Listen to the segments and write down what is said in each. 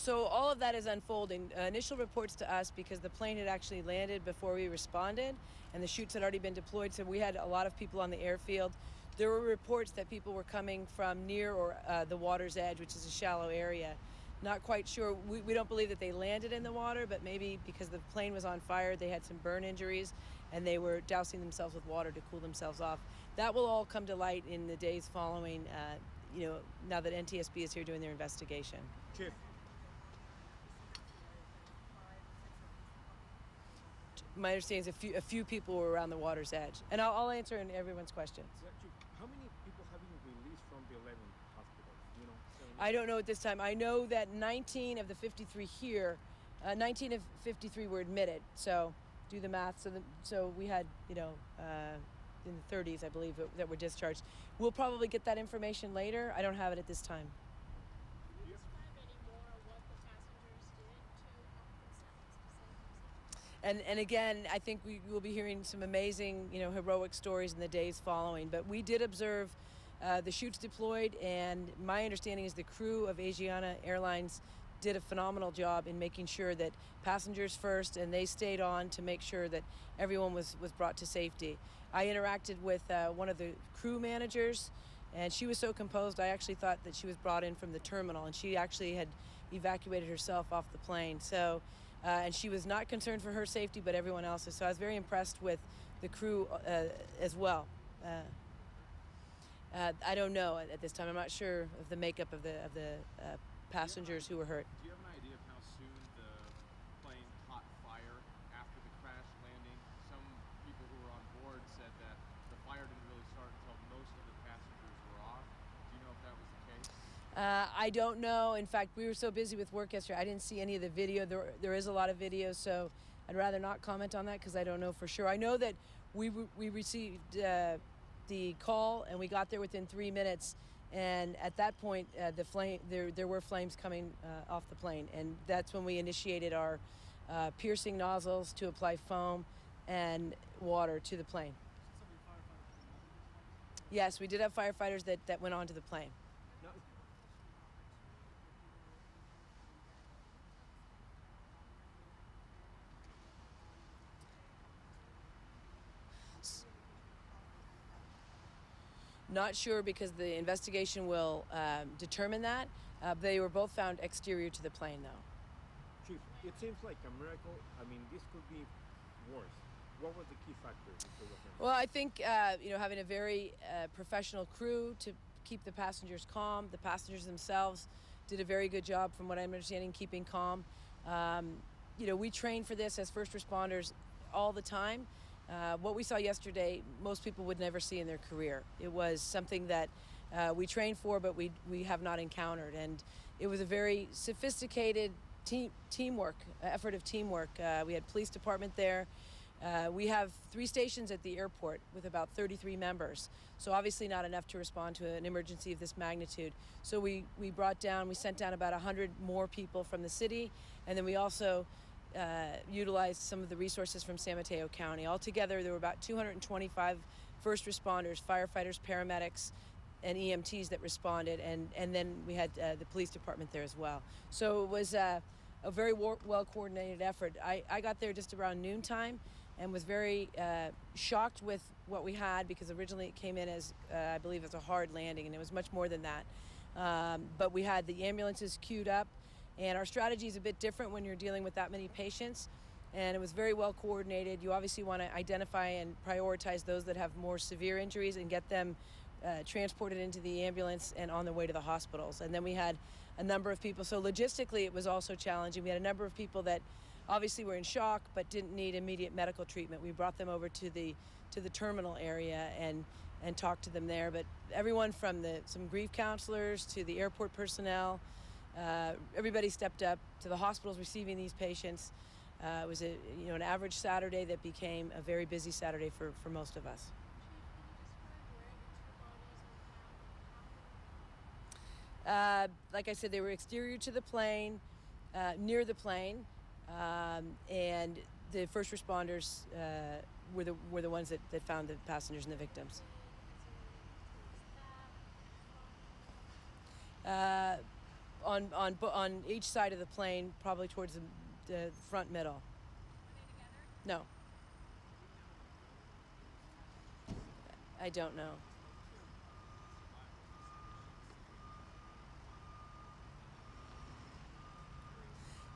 So all of that is unfolding. Initial reports to us, because the plane had actually landed before we responded and the chutes had already been deployed, so we had a lot of people on the airfield. There were reports that people were coming from near or the water's edge, which is a shallow area. Not quite sure. We don't believe that they landed in the water, but maybe because the plane was on fire, they had some burn injuries and they were dousing themselves with water to cool themselves off. That will all come to light in the days following, now that NTSB is here doing their investigation. Chief. My understanding is a few people were around the water's edge. And I'll answer everyone's questions. Yeah, Chief, how many people have been released from the 11 hospitals? I don't know at this time. I know that 19 of the 53 here, 19 of 53 were admitted. So do the math. So we had, in the 30s, I believe, that were discharged. We'll probably get that information later. I don't have it at this time. Can you describe any more of what the passengers did to help themselves? And again, I think we will be hearing some amazing, heroic stories in the days following. But we did observe the chutes deployed, and my understanding is the crew of Asiana Airlines did a phenomenal job in making sure that passengers first, and they stayed on to make sure that everyone was brought to safety. I interacted with one of the crew managers, and she was so composed, I actually thought that she was brought in from the terminal, and she actually had evacuated herself off the plane. So, and she was not concerned for her safety, but everyone else's. So I was very impressed with the crew as well. I don't know at this time. I'm not sure of the makeup of the passengers who were hurt. Do you have an idea of how soon the plane caught fire after the crash landing? Some people who were on board said that the fire didn't really start until most of the passengers were off. Do you know if that was the case? I don't know. In fact, we were so busy with work yesterday, I didn't see any of the video. There is a lot of videos, so I'd rather not comment on that because I don't know for sure. I know that we received the call and we got there within 3 minutes, and at that point there were flames coming off the plane, and that's when we initiated our piercing nozzles to apply foam and water to the plane. Yes, we did have firefighters that went onto the plane. No. Not sure because the investigation will determine that. They were both found exterior to the plane, though. Chief, it seems like a miracle. I mean, this could be worse. What was the key factor? Well, I think having a very professional crew to keep the passengers calm. The passengers themselves did a very good job, from what I'm understanding, keeping calm. We train for this as first responders all the time. What we saw yesterday, most people would never see in their career. It was something that we trained for, but we have not encountered. And it was a very sophisticated effort of teamwork. We had police department there. We have 3 stations at the airport with about 33 members. So obviously not enough to respond to an emergency of this magnitude. So we sent down about 100 more people from the city. And then we also utilized some of the resources from San Mateo County. Altogether, there were about 225 first responders, firefighters, paramedics, and EMTs that responded, and then we had the police department there as well. So it was a very well-coordinated effort. I got there just around noontime and was very shocked with what we had, because originally it came in as, I believe, as a hard landing, and it was much more than that. But we had the ambulances queued up, and our strategy is a bit different when you're dealing with that many patients, and it was very well coordinated. You obviously want to identify and prioritize those that have more severe injuries and get them transported into the ambulance and on their way to the hospitals. And then we had a number of people, so logistically it was also challenging. We had a number of people that obviously were in shock but didn't need immediate medical treatment. We brought them over to the terminal area and talked to them there. But everyone from some grief counselors to the airport personnel, everybody stepped up to the hospitals receiving these patients. It was an average Saturday that became a very busy Saturday for most of us. Like I said, they were exterior to the plane, near the plane, and the first responders were the ones that found the passengers and the victims. on each side of the plane, probably towards the front middle. Were they together? No, I don't know.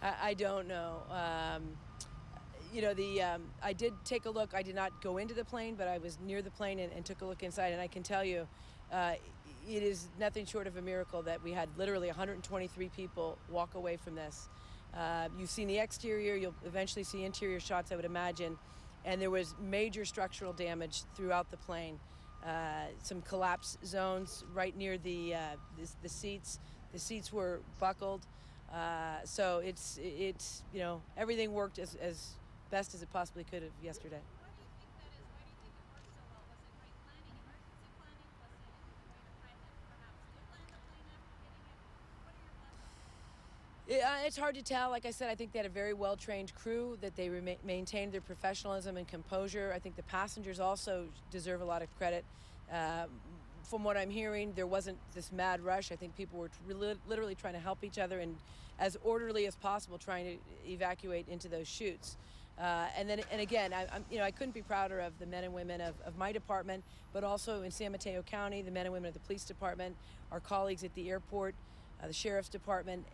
I don't know. You know, I did take a look. I did not go into the plane, but I was near the plane and took a look inside. And I can tell you, it is nothing short of a miracle that we had literally 123 people walk away from this. You've seen the exterior. You'll eventually see interior shots, I would imagine. And there was major structural damage throughout the plane. Some collapse zones right near the seats. The seats were buckled. So it's you know, everything worked as best as it possibly could have yesterday. Why do you think that is? Why do you think it worked so well? Was it great planning, emergency planning? Was it a way to pilot perhaps to land the plane after hitting it? What are your thoughts on that? It's hard to tell. Like I said, I think they had a very well-trained crew, that they maintained their professionalism and composure. I think the passengers also deserve a lot of credit. From what I'm hearing, there wasn't this mad rush. I think people were literally trying to help each other and as orderly as possible trying to evacuate into those chutes. And again, I couldn't be prouder of the men and women of my department, but also in San Mateo County, the men and women of the police department, our colleagues at the airport, the sheriff's department,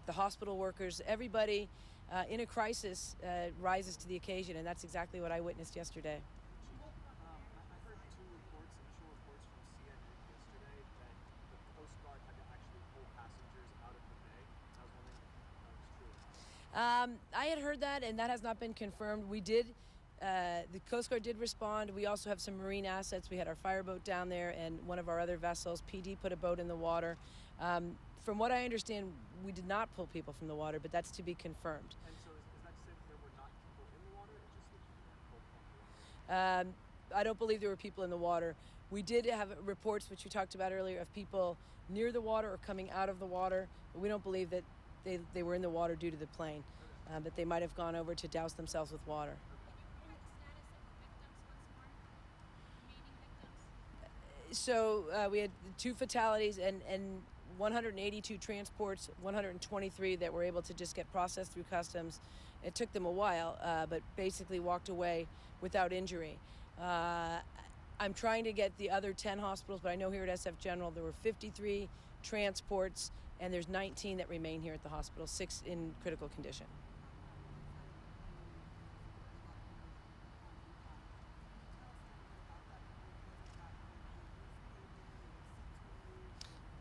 the hospital workers. Everybody in a crisis rises to the occasion, and that's exactly what I witnessed yesterday. I heard two reports, initial reports from CNN yesterday, that the Coast Guard had to actually pull passengers out of the bay. I was wondering if that was true or not. I had heard that, and that has not been confirmed. We did, the Coast Guard did respond. We also have some marine assets. We had our fireboat down there, and one of our other vessels, PD, put a boat in the water. From what I understand, we did not pull people from the water, but that's to be confirmed. And so is that to say that there were not people in the water, or just that people weren't pulled from the water? I don't believe there were people in the water. We did have reports, which we talked about earlier, of people near the water or coming out of the water. But we don't believe that they were in the water due to the plane, but they might have gone over to douse themselves with water. Can you provide the status of the victims once more? Remaining victims? So we had 2 fatalities and 182 transports, 123 that were able to just get processed through customs. It took them a while, but basically walked away without injury. I'm trying to get the other 10 hospitals, but I know here at SF General there were 53 transports, and there's 19 that remain here at the hospital, 6 in critical condition.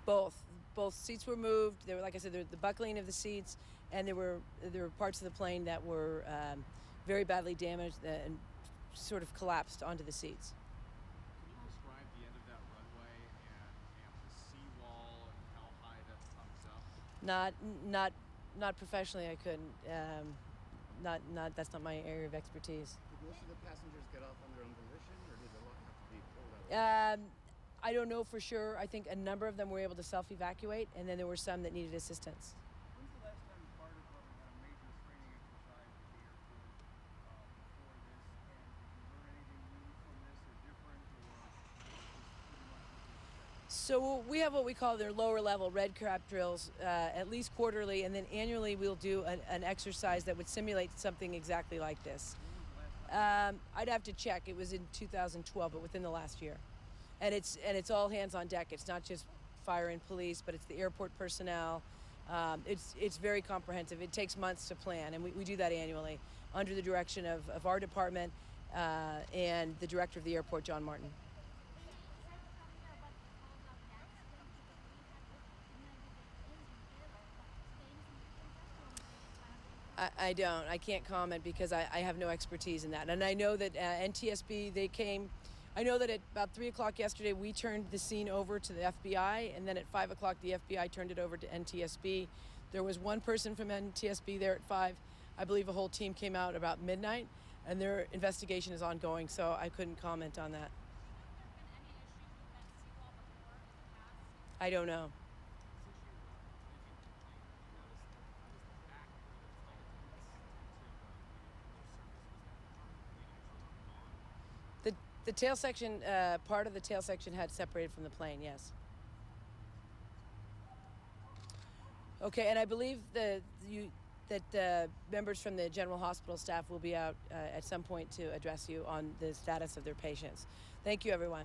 Both seats were moved. There were, like I said, the buckling of the seats, and there were parts of the plane that were very badly damaged and sort of collapsed onto the seats. Can you describe the end of that runway and the seawall and how high that comes up? Not professionally, I couldn't. That's not my area of expertise. Did most of the passengers get off on their own volition, or did a lot have to be pulled out? I don't know for sure. I think a number of them were able to self-evacuate, and then there were some that needed assistance. When's the last time the fire department had a major training exercise at the airport before this? And did you learn anything new from this or different, or just pretty much what you expect? So we have what we call their lower level red crab drills, at least quarterly, and then annually we'll do an exercise that would simulate something exactly like this. I'd have to check. It was in 2012, but within the last year. And it's all hands on deck. It's not just fire and police, but it's the airport personnel. It's very comprehensive. It takes months to plan, and we do that annually under the direction of our department and the director of the airport, John Martin. I don't. I can't comment because I have no expertise in that. And I know that NTSB, they came. I know that at about 3 o'clock yesterday, we turned the scene over to the FBI, and then at 5 o'clock, the FBI turned it over to NTSB. There was one person from NTSB there at 5. I believe a whole team came out about midnight, and their investigation is ongoing, so I couldn't comment on that. I don't know. The tail section, part of the tail section had separated from the plane, yes. Okay, and I believe that members from the General Hospital staff will be out at some point to address you on the status of their patients. Thank you, everyone.